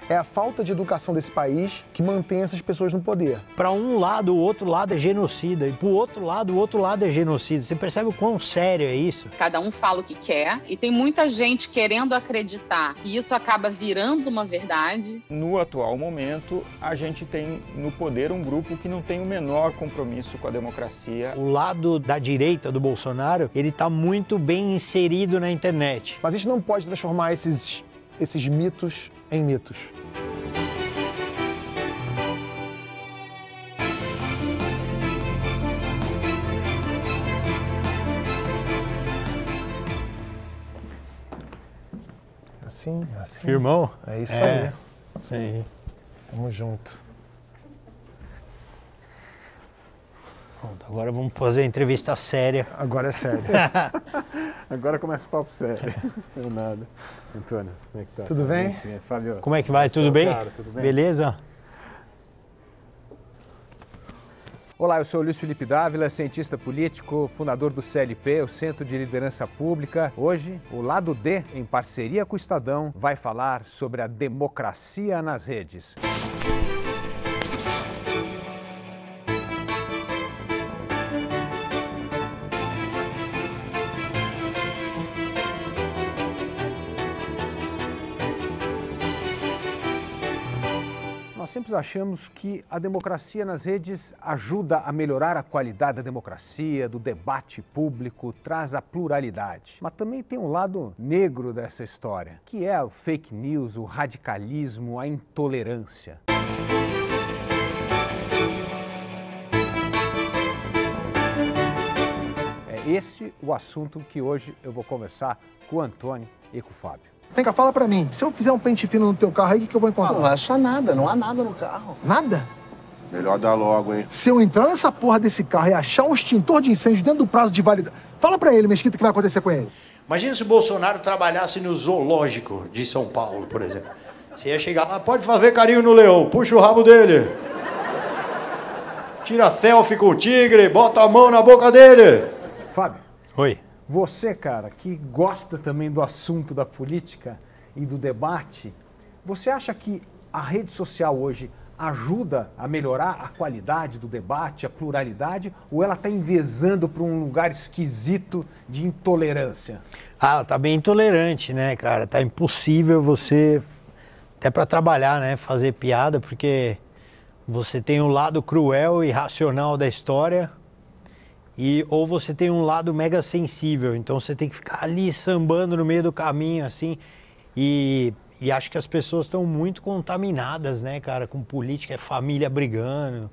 É a falta de educação desse país que mantém essas pessoas no poder. Para um lado, o outro lado é genocida. E para o outro lado é genocida. Você percebe o quão sério é isso? Cada um fala o que quer e tem muita gente querendo acreditar. E isso acaba virando uma verdade. No atual momento, a gente tem no poder um grupo que não tem o menor compromisso com a democracia. O lado da direita do Bolsonaro, ele está muito bem inserido na internet. Mas a gente não pode transformar esses mitos em mitos. Assim. Firmão? É isso aí. Isso aí. Tamo junto. Pronto, agora vamos fazer a entrevista séria. Agora é sério. Agora começa o papo sério. Não nada. Antônio, como é que tá? Tudo bem? Fábio. Como é que vai? Tudo bem? Cara, tudo bem? Beleza? Olá, eu sou o Luiz Felipe Dávila, cientista político, fundador do CLP, o Centro de Liderança Pública. Hoje, o Lado D, em parceria com o Estadão, vai falar sobre a democracia nas redes. Nós sempre achamos que a democracia nas redes ajuda a melhorar a qualidade da democracia, do debate público, traz a pluralidade. Mas também tem um lado negro dessa história, que é o fake news, o radicalismo, a intolerância. É esse o assunto que hoje eu vou conversar com o Antônio e com o Fábio. Vem cá, fala pra mim. Se eu fizer um pente fino no teu carro aí, o que eu vou encontrar? Não vai achar nada, não há nada no carro. Nada? Melhor dar logo, hein? Se eu entrar nessa porra desse carro e achar um extintor de incêndio dentro do prazo de validade... Fala pra ele, Mesquita, o que vai acontecer com ele. Imagina se o Bolsonaro trabalhasse no zoológico de São Paulo, por exemplo. Você ia chegar lá, pode fazer carinho no leão, puxa o rabo dele. Tira selfie com o tigre, bota a mão na boca dele. Fábio. Oi. Você, cara, que gosta também do assunto da política e do debate, você acha que a rede social hoje ajuda a melhorar a qualidade do debate, a pluralidade, ou ela está envezando para um lugar esquisito de intolerância? Ah, ela tá bem intolerante, né, cara? Tá impossível você, até para trabalhar, né, fazer piada, porque você tem um lado cruel e racional da história, ou você tem um lado mega sensível, então você tem que ficar ali sambando no meio do caminho, assim, e acho que as pessoas estão muito contaminadas, né, cara, com política, é família brigando,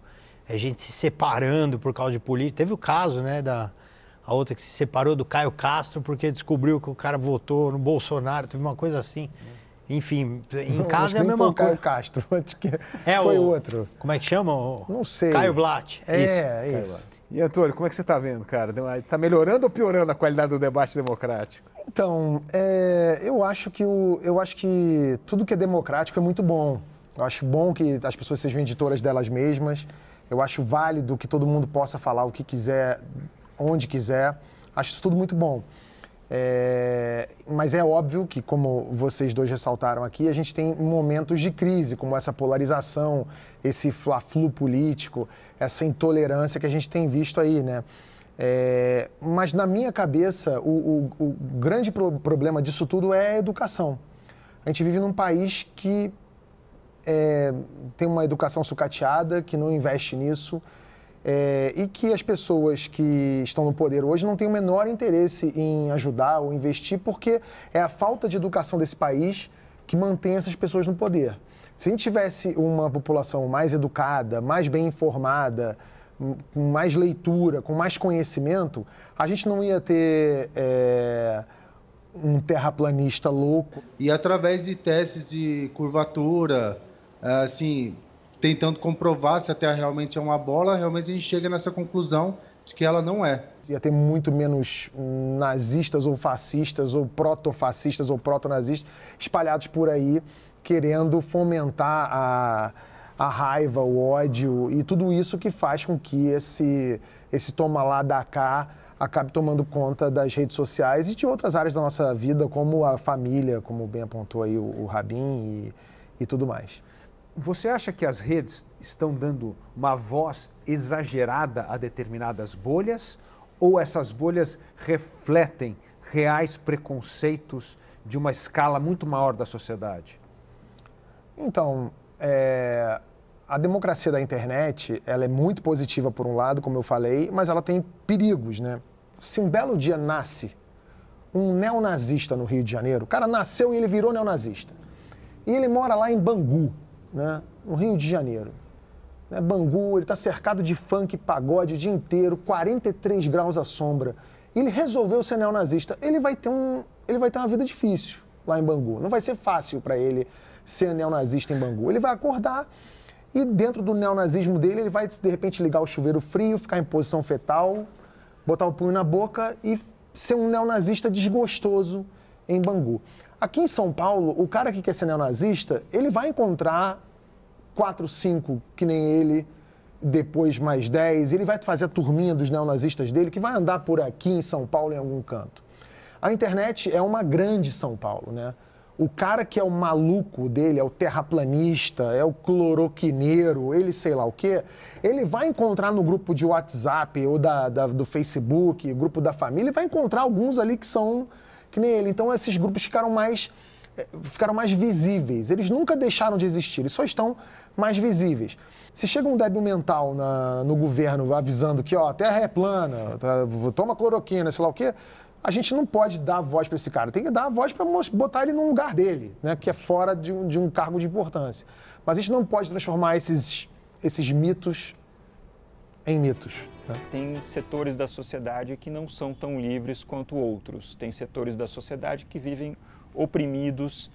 é gente se separando por causa de política. Teve o caso, né, a outra que se separou do Caio Castro porque descobriu que o cara votou no Bolsonaro, teve uma coisa assim. Enfim, em casa é a mesma coisa. Caio Castro, acho que foi outro. Como é que chama? Não sei. Caio Blatt. É isso. E, Antônio, como é que você está vendo, cara? Está melhorando ou piorando a qualidade do debate democrático? Então, eu acho que tudo que é democrático é muito bom. Eu acho bom que as pessoas sejam editoras delas mesmas. Eu acho válido que todo mundo possa falar o que quiser, onde quiser. Acho isso tudo muito bom. Mas é óbvio que, como vocês dois ressaltaram aqui, a gente tem momentos de crise, como essa polarização, esse fla-flu político, essa intolerância que a gente tem visto aí, né? Mas na minha cabeça, o grande problema disso tudo é a educação. A gente vive num país que tem uma educação sucateada, que não investe nisso, e que as pessoas que estão no poder hoje não têm o menor interesse em ajudar ou investir, porque é a falta de educação desse país que mantém essas pessoas no poder. Se a gente tivesse uma população mais educada, mais bem informada, com mais leitura, com mais conhecimento, a gente não ia ter um terraplanista louco. E através de testes de curvatura, assim, tentando comprovar se a Terra realmente é uma bola, realmente a gente chega nessa conclusão de que ela não é. Ia ter muito menos nazistas ou fascistas, ou protofascistas ou protonazistas espalhados por aí, querendo fomentar a raiva, o ódio e tudo isso que faz com que esse toma lá da cá acabe tomando conta das redes sociais e de outras áreas da nossa vida, como a família, como bem apontou aí o Rabin e tudo mais. Você acha que as redes estão dando uma voz exagerada a determinadas bolhas ou essas bolhas refletem reais preconceitos de uma escala muito maior da sociedade? Então, a democracia da internet, ela é muito positiva por um lado, como eu falei, mas ela tem perigos, né? Se um belo dia nasce um neonazista no Rio de Janeiro, o cara nasceu e ele virou neonazista, e ele mora lá em Bangu, né, no Rio de Janeiro. Né, Bangu, ele está cercado de funk, pagode o dia inteiro, 43 graus à sombra. E ele resolveu ser neonazista. Ele vai ter uma vida difícil lá em Bangu. Não vai ser fácil para ele ser neonazista em Bangu. Ele vai acordar e dentro do neonazismo dele, ele vai, de repente, ligar o chuveiro frio, ficar em posição fetal, botar o punho na boca e ser um neonazista desgostoso em Bangu. Aqui em São Paulo, o cara que quer ser neonazista, ele vai encontrar 4, 5 que nem ele, depois mais 10, ele vai fazer a turminha dos neonazistas dele, que vai andar por aqui em São Paulo em algum canto. A internet é uma grande São Paulo, né? O cara que é o maluco dele, é o terraplanista, é o cloroquineiro, ele sei lá o quê, ele vai encontrar no grupo de WhatsApp ou do Facebook, grupo da família, vai encontrar alguns ali que são que nem ele. Então esses grupos ficaram mais visíveis. Eles nunca deixaram de existir, eles só estão mais visíveis. Se chega um débil mental no governo avisando que a Terra é plana, toma cloroquina, sei lá o quê, a gente não pode dar voz para esse cara. Tem que dar a voz para botar ele no lugar dele, né, que é fora de um cargo de importância. Mas a gente não pode transformar esses mitos em mitos. Né? Tem setores da sociedade que não são tão livres quanto outros. Tem setores da sociedade que vivem oprimidos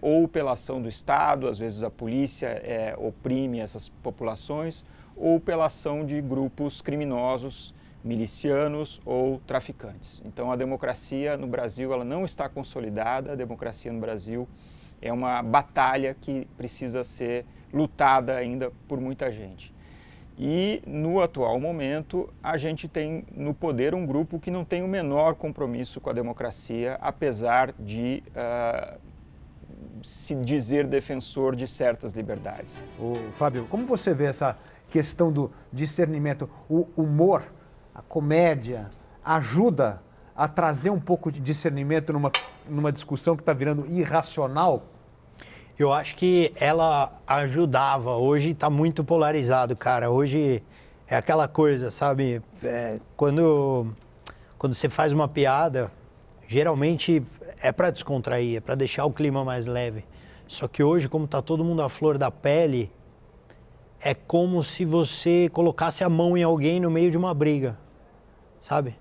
ou pela ação do Estado, às vezes a polícia oprime essas populações, ou pela ação de grupos criminosos, milicianos ou traficantes. Então a democracia no Brasil ela não está consolidada, a democracia no Brasil é uma batalha que precisa ser lutada ainda por muita gente. E no atual momento a gente tem no poder um grupo que não tem o menor compromisso com a democracia, apesar de se dizer defensor de certas liberdades. Fábio, como você vê essa questão do discernimento? O humor, a comédia, ajuda a trazer um pouco de discernimento numa discussão que está virando irracional? Eu acho que ela ajudava. Hoje está muito polarizado, cara. Hoje é aquela coisa, sabe? Quando você faz uma piada, geralmente é para descontrair, é para deixar o clima mais leve. Só que hoje, como está todo mundo à flor da pele, é como se você colocasse a mão em alguém no meio de uma briga, sabe?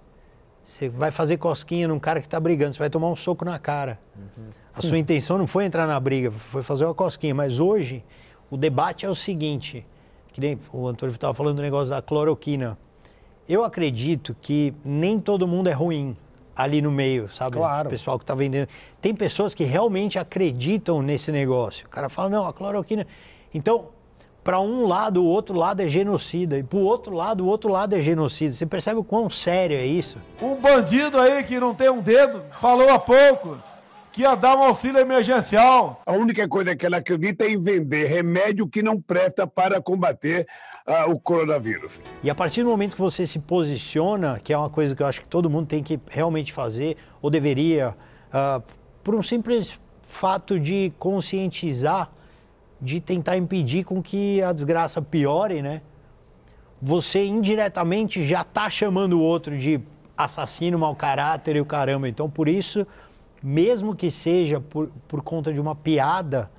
Você vai fazer cosquinha num cara que está brigando, você vai tomar um soco na cara. Uhum. A sua intenção não foi entrar na briga, foi fazer uma cosquinha. Mas hoje, o debate é o seguinte, que nem o Antônio estava falando do negócio da cloroquina. Eu acredito que nem todo mundo é ruim ali no meio, sabe? Claro. O pessoal que está vendendo. Tem pessoas que realmente acreditam nesse negócio. O cara fala, não, a cloroquina... Então, para um lado, o outro lado é genocida. E para o outro lado é genocida. Você percebe o quão sério é isso? Um bandido aí que não tem um dedo falou há pouco que ia dar um auxílio emergencial. A única coisa que ela acredita é em vender remédio que não presta para combater o coronavírus. E a partir do momento que você se posiciona, que é uma coisa que eu acho que todo mundo tem que realmente fazer, ou deveria, por um simples fato de conscientizar, de tentar impedir com que a desgraça piore, né? Você indiretamente já está chamando o outro de assassino, mau caráter e o caramba. Então, por isso, mesmo que seja por conta de uma piada,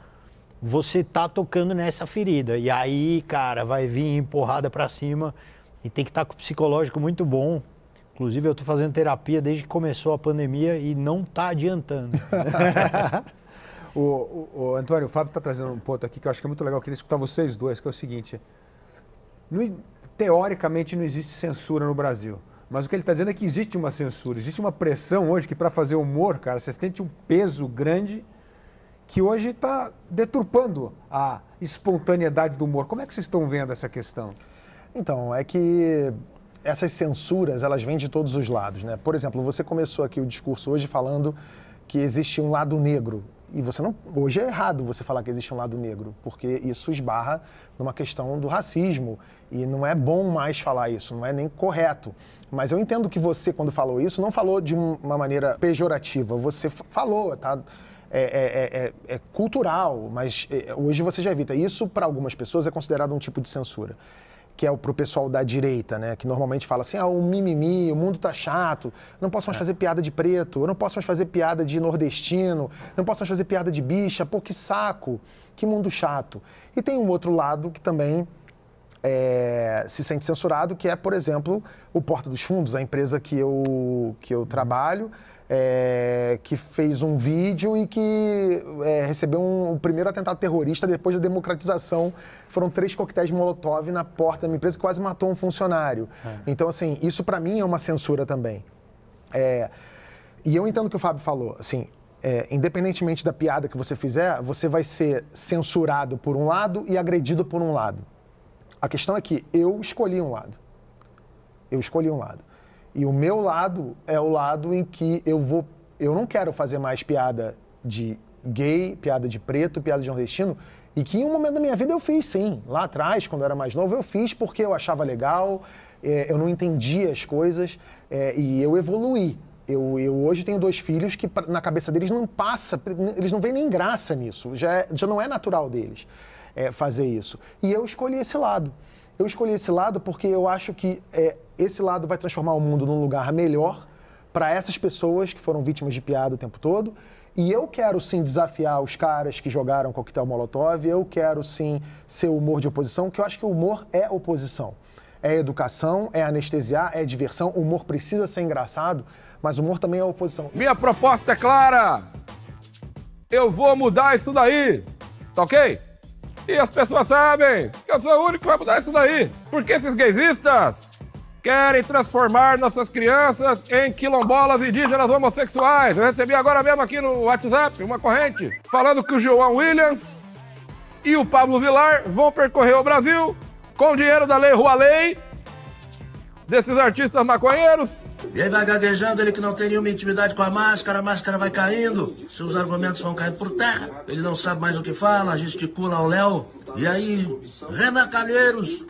você tá tocando nessa ferida. E aí, cara, vai vir empurrada para cima e tem que estar com o psicológico muito bom. Inclusive, eu estou fazendo terapia desde que começou a pandemia e não está adiantando. O Antônio, o Fábio está trazendo um ponto aqui que eu acho que é muito legal, eu queria escutar vocês dois, que é o seguinte, teoricamente não existe censura no Brasil, mas o que ele está dizendo é que existe uma censura, existe uma pressão hoje que para fazer humor, cara, você sente um peso grande que hoje está deturpando a espontaneidade do humor. Como é que vocês estão vendo essa questão? Então, é que essas censuras, elas vêm de todos os lados, né? Por exemplo, você começou aqui o discurso hoje falando que existe um lado negro E você não, hoje é errado você falar que existe um lado negro, porque isso esbarra numa questão do racismo e não é bom mais falar isso, não é nem correto. Mas eu entendo que você, quando falou isso, não falou de uma maneira pejorativa, você falou, tá? É cultural, mas hoje você já evita. Isso, para algumas pessoas, é considerado um tipo de censura, que é pro pessoal da direita, né? Que normalmente fala assim, o mimimi, o mundo tá chato, não posso mais fazer piada de preto, eu não posso mais fazer piada de nordestino, não posso mais fazer piada de bicha, pô, que saco, que mundo chato. E tem um outro lado que também se sente censurado, que é, por exemplo, o Porta dos Fundos, a empresa que eu trabalho, que fez um vídeo e que recebeu o primeiro atentado terrorista depois da democratização. Foram 3 coquetéis Molotov na porta da minha empresa que quase matou um funcionário. Então, assim, isso para mim é uma censura também. E eu entendo o que o Fábio falou, assim, independentemente da piada que você fizer, você vai ser censurado por um lado e agredido por um lado. A questão é que eu escolhi um lado. Eu escolhi um lado. E o meu lado é o lado em que eu não quero fazer mais piada de gay, piada de preto, piada de nordestino, e que em um momento da minha vida eu fiz, sim. Lá atrás, quando eu era mais novo, eu fiz porque eu achava legal, eu não entendia as coisas, e eu evoluí. Eu hoje tenho 2 filhos que na cabeça deles não passa, eles não veem nem graça nisso, já não é natural deles fazer isso. E eu escolhi esse lado. Eu escolhi esse lado porque eu acho que esse lado vai transformar o mundo num lugar melhor para essas pessoas que foram vítimas de piada o tempo todo. E eu quero sim desafiar os caras que jogaram coquetel Molotov, eu quero sim ser humor de oposição, porque eu acho que o humor é oposição. É educação, é anestesiar, é diversão. O humor precisa ser engraçado, mas o humor também é oposição. Minha proposta é clara. Eu vou mudar isso daí, tá ok? E as pessoas sabem que eu sou o único que vai mudar isso daí. Porque esses gaysistas querem transformar nossas crianças em quilombolas indígenas homossexuais. Eu recebi agora mesmo aqui no WhatsApp uma corrente falando que o João Williams e o Pablo Vilar vão percorrer o Brasil com o dinheiro da Lei Rouanet, desses artistas maconheiros. E aí vai gaguejando, ele que não tem nenhuma intimidade com a máscara vai caindo, seus argumentos vão caindo por terra, ele não sabe mais o que fala, gesticula ao léu. E aí, Renan Calheiros,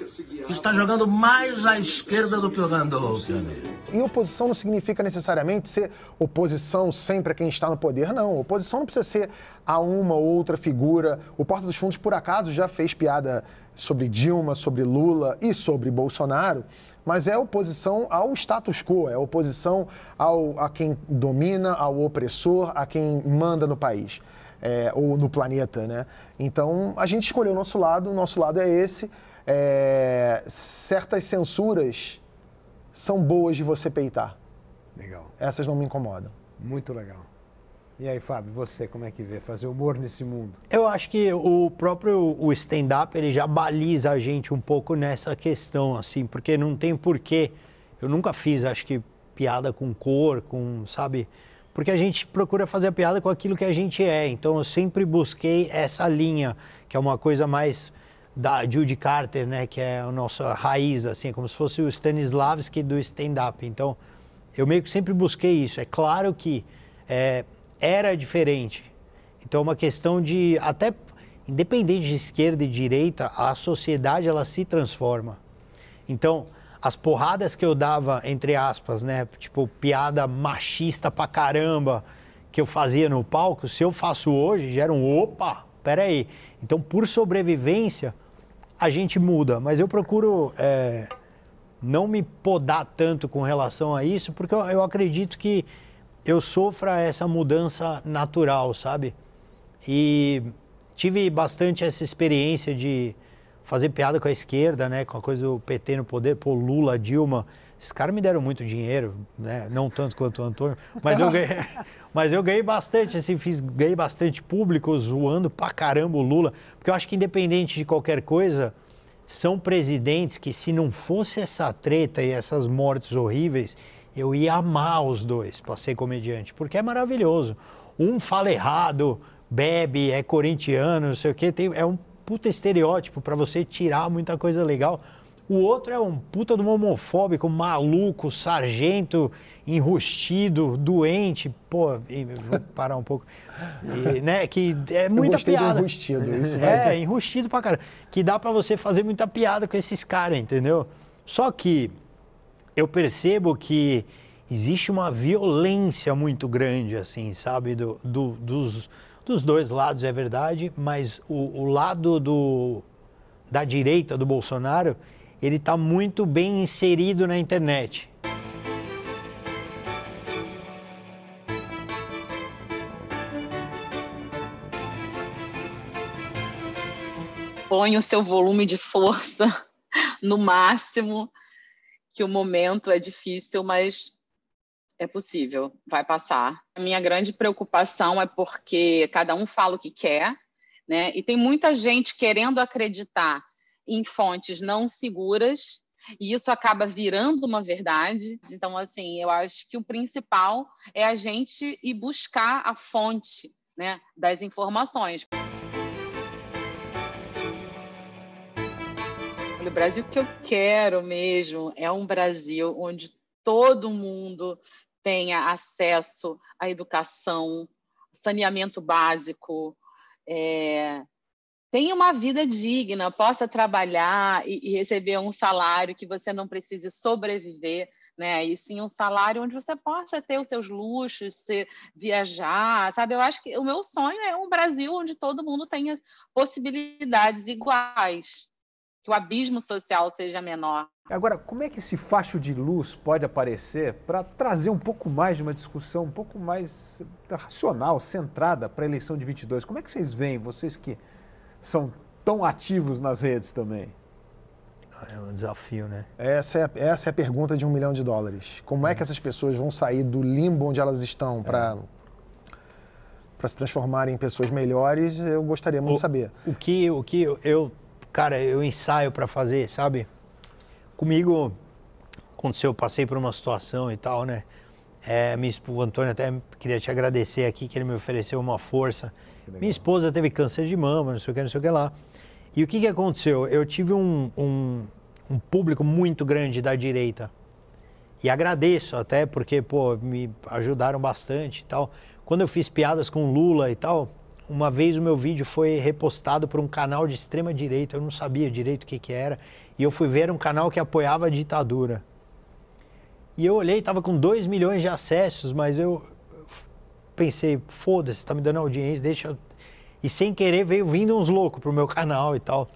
que está jogando mais à esquerda do que o Randolph, amigo. E oposição não significa necessariamente ser oposição sempre a quem está no poder, não. Oposição não precisa ser a uma ou outra figura. O Porta dos Fundos, por acaso, já fez piada sobre Dilma, sobre Lula e sobre Bolsonaro, mas é oposição ao status quo, é oposição a quem domina, ao opressor, a quem manda no país, ou no planeta, né? Então, a gente escolheu o nosso lado é esse. Certas censuras são boas de você peitar. Legal. Essas não me incomodam. Muito legal. E aí, Fábio, você como é que vê fazer humor nesse mundo? Eu acho que o próprio stand-up, ele já baliza a gente um pouco nessa questão, assim, porque não tem porquê. Eu nunca fiz, acho que, piada com cor, sabe? Porque a gente procura fazer a piada com aquilo que a gente é. Então, eu sempre busquei essa linha, que é uma coisa mais da Judy Carter, né? Que é a nossa raiz, assim, como se fosse o Stanislavski do stand-up. Então, eu meio que sempre busquei isso. É claro que era diferente. Então, é uma questão de, até independente de esquerda e direita, a sociedade, ela se transforma. Então, as porradas que eu dava, entre aspas, né, tipo, piada machista pra caramba, que eu fazia no palco, se eu faço hoje, gera opa, peraí. Então, por sobrevivência, a gente muda. Mas eu procuro não me podar tanto com relação a isso, porque eu acredito que eu sofra essa mudança natural, sabe? E tive bastante essa experiência de fazer piada com a esquerda, né? Com a coisa do PT no poder, pô, Lula, Dilma. Esses caras me deram muito dinheiro, né? Não tanto quanto o Antônio, mas eu ganhei bastante, assim, ganhei bastante público zoando pra caramba o Lula, porque eu acho que independente de qualquer coisa, são presidentes que, se não fosse essa treta e essas mortes horríveis, eu ia amar os dois para ser comediante, porque é maravilhoso. Um fala errado, bebe, é corintiano, não sei o quê, é um puta estereótipo para você tirar muita coisa legal. O outro é um puta de um homofóbico, maluco, sargento, enrustido, doente. Pô, vou parar um pouco. E, né, que é muita piada. Enrustido, isso enrustido pra caramba. Que dá pra você fazer muita piada com esses caras, entendeu? Só que eu percebo que existe uma violência muito grande, assim, sabe? Dos dois lados, é verdade, mas o lado da direita do Bolsonaro, ele está muito bem inserido na internet. Põe o seu volume de força no máximo, que o momento é difícil, mas é possível, vai passar. A minha grande preocupação é porque cada um fala o que quer, né? E tem muita gente querendo acreditar em fontes não seguras, e isso acaba virando uma verdade. Então, assim, eu acho que o principal é a gente ir buscar a fonte, né, das informações. O Brasil que eu quero mesmo é um Brasil onde todo mundo tenha acesso à educação, saneamento básico, tenha uma vida digna, possa trabalhar e receber um salário que você não precise sobreviver, né? E sim um salário onde você possa ter os seus luxos, viajar, sabe? Eu acho que o meu sonho é um Brasil onde todo mundo tenha possibilidades iguais, que o abismo social seja menor. Agora, como é que esse facho de luz pode aparecer para trazer um pouco mais de uma discussão um pouco mais racional, centrada para a eleição de 22? Como é que vocês veem, vocês que são tão ativos nas redes também? É um desafio, né? Essa é a pergunta de $1 milhão. Como é que essas pessoas vão sair do limbo onde elas estão para se transformarem em pessoas melhores? Eu gostaria muito de saber. O que eu ensaio para fazer, sabe? Comigo aconteceu, eu passei por uma situação e tal, né? O Antônio até queria te agradecer aqui, que ele me ofereceu uma força. Minha esposa teve câncer de mama, não sei o que lá. E o que aconteceu? Eu tive um público muito grande da direita. E agradeço até, porque, pô, me ajudaram bastante e tal. Quando eu fiz piadas com Lula e tal, uma vez o meu vídeo foi repostado por um canal de extrema direita, eu não sabia direito o que era, e eu fui ver um canal que apoiava a ditadura. E eu olhei, estava com 2 milhões de acessos, mas eu pensei, foda-se, tá me dando audiência, deixa eu... E sem querer veio vindo uns loucos pro meu canal e tal.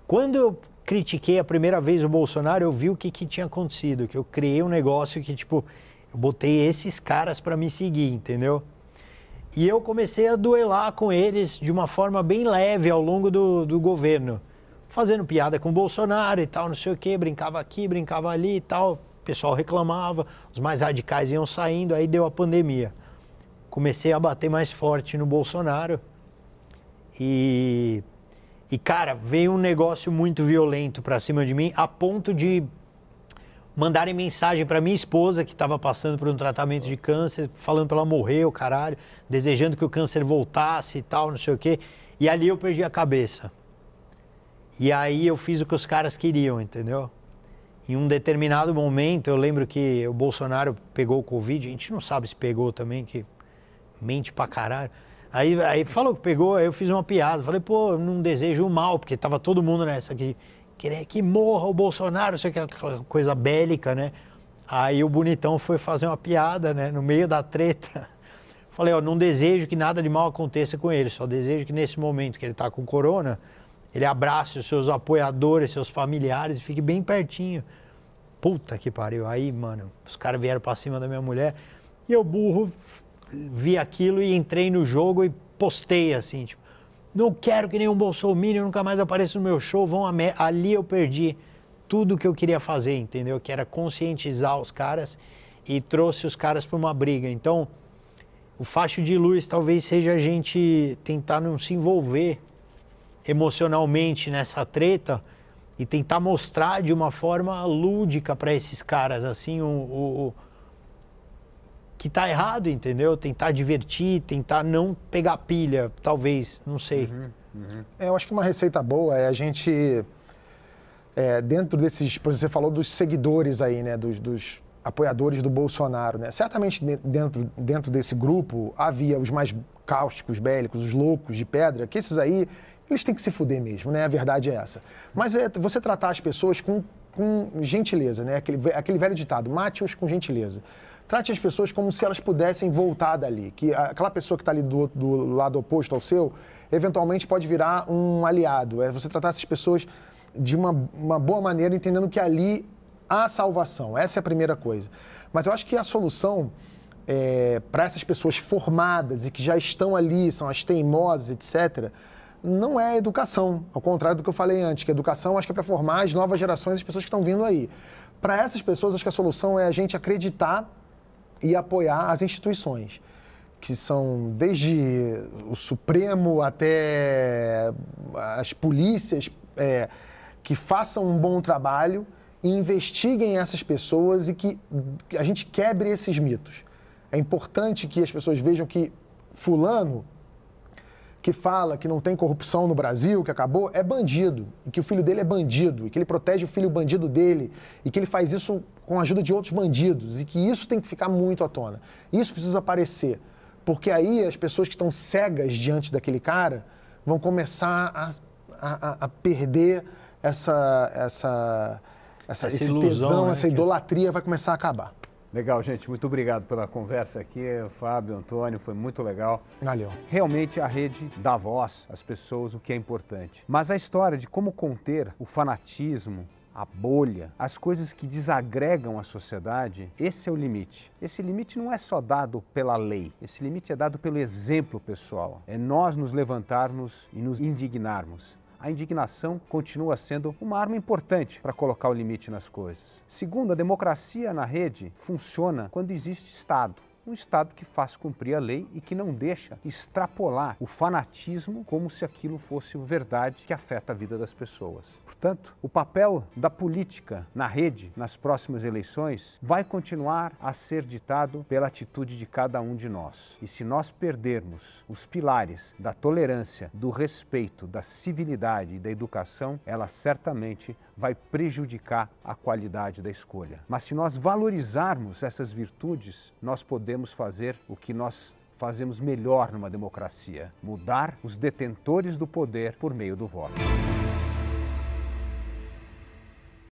Quando eu critiquei a primeira vez o Bolsonaro, eu vi o que tinha acontecido, que eu criei um negócio que, tipo, eu botei esses caras para me seguir, entendeu? E eu comecei a duelar com eles de uma forma bem leve ao longo do governo. Fazendo piada com o Bolsonaro e tal, não sei o quê, brincava aqui, brincava ali e tal. O pessoal reclamava, os mais radicais iam saindo, aí deu a pandemia. Comecei a bater mais forte no Bolsonaro e cara, veio um negócio muito violento pra cima de mim, a ponto de mandarem mensagem para minha esposa, que estava passando por um tratamento de câncer, falando para ela morrer, o caralho, desejando que o câncer voltasse e tal, não sei o quê. E ali eu perdi a cabeça. E aí eu fiz o que os caras queriam, entendeu? Em um determinado momento, eu lembro que o Bolsonaro pegou o Covid, a gente não sabe se pegou também, que mente pra caralho. Aí falou que pegou, aí eu fiz uma piada, falei, pô, eu não desejo o mal, porque tava todo mundo nessa aqui, querer que morra o Bolsonaro, isso aqui é aquela coisa bélica, né? Aí o bonitão foi fazer uma piada, né, no meio da treta. Falei, ó, não desejo que nada de mal aconteça com ele, só desejo que nesse momento que ele tá com corona, ele abrace os seus apoiadores, seus familiares e fique bem pertinho. Puta que pariu. Aí, mano, os caras vieram pra cima da minha mulher e eu, burro, vi aquilo e entrei no jogo e postei assim, tipo, não quero que nenhum bolsominion nunca mais apareça no meu show, ali eu perdi tudo que eu queria fazer, entendeu? Que era conscientizar os caras e trouxe os caras para uma briga. Então, o facho de luz talvez seja a gente tentar não se envolver emocionalmente nessa treta e tentar mostrar de uma forma lúdica para esses caras, assim, o que tá errado, entendeu? Tentar divertir, tentar não pegar pilha, talvez, não sei. Eu acho que uma receita boa é a gente dentro desses, por exemplo, você falou dos seguidores aí, né, dos apoiadores do Bolsonaro, né? Certamente dentro desse grupo havia os mais cáusticos, bélicos, os loucos de pedra, que esses aí, eles têm que se fuder mesmo, né? A verdade é essa. Mas você tratar as pessoas com gentileza, né? Aquele velho ditado, mate-os com gentileza. Trate as pessoas como se elas pudessem voltar dali, que aquela pessoa que está ali do lado oposto ao seu, eventualmente pode virar um aliado. Você tratar essas pessoas de uma boa maneira, entendendo que ali há salvação. Essa é a primeira coisa. Mas eu acho que a solução para essas pessoas formadas e que já estão ali, são as teimosas, etc., não é a educação. Ao contrário do que eu falei antes, que a educação acho que é para formar as novas gerações, as pessoas que estão vindo aí. Para essas pessoas, acho que a solução é a gente acreditar e apoiar as instituições, que são desde o Supremo até as polícias, que façam um bom trabalho e investiguem essas pessoas e que a gente quebre esses mitos. É importante que as pessoas vejam que fulano, que fala que não tem corrupção no Brasil, que acabou, é bandido, e que o filho dele é bandido, e que ele protege o filho bandido dele, e que ele faz isso com a ajuda de outros bandidos, e que isso tem que ficar muito à tona. Isso precisa aparecer, porque aí as pessoas que estão cegas diante daquele cara vão começar a perder esse ilusão, tesão, né, essa idolatria vai começar a acabar. Legal, gente. Muito obrigado pela conversa aqui. Fábio, Antônio, foi muito legal. Valeu. Realmente a rede dá voz às pessoas, o que é importante. Mas a história de como conter o fanatismo, a bolha, as coisas que desagregam a sociedade, esse é o limite. Esse limite não é só dado pela lei, esse limite é dado pelo exemplo pessoal. É nós nos levantarmos e nos indignarmos. A indignação continua sendo uma arma importante para colocar o limite nas coisas. Segundo, a democracia na rede funciona quando existe Estado. Um Estado que faz cumprir a lei e que não deixa extrapolar o fanatismo como se aquilo fosse verdade que afeta a vida das pessoas. Portanto, o papel da política na rede, nas próximas eleições, vai continuar a ser ditado pela atitude de cada um de nós. E se nós perdermos os pilares da tolerância, do respeito, da civilidade e da educação, ela certamente vai prejudicar a qualidade da escolha. Mas se nós valorizarmos essas virtudes, nós podemos fazer o que nós fazemos melhor numa democracia: mudar os detentores do poder por meio do voto.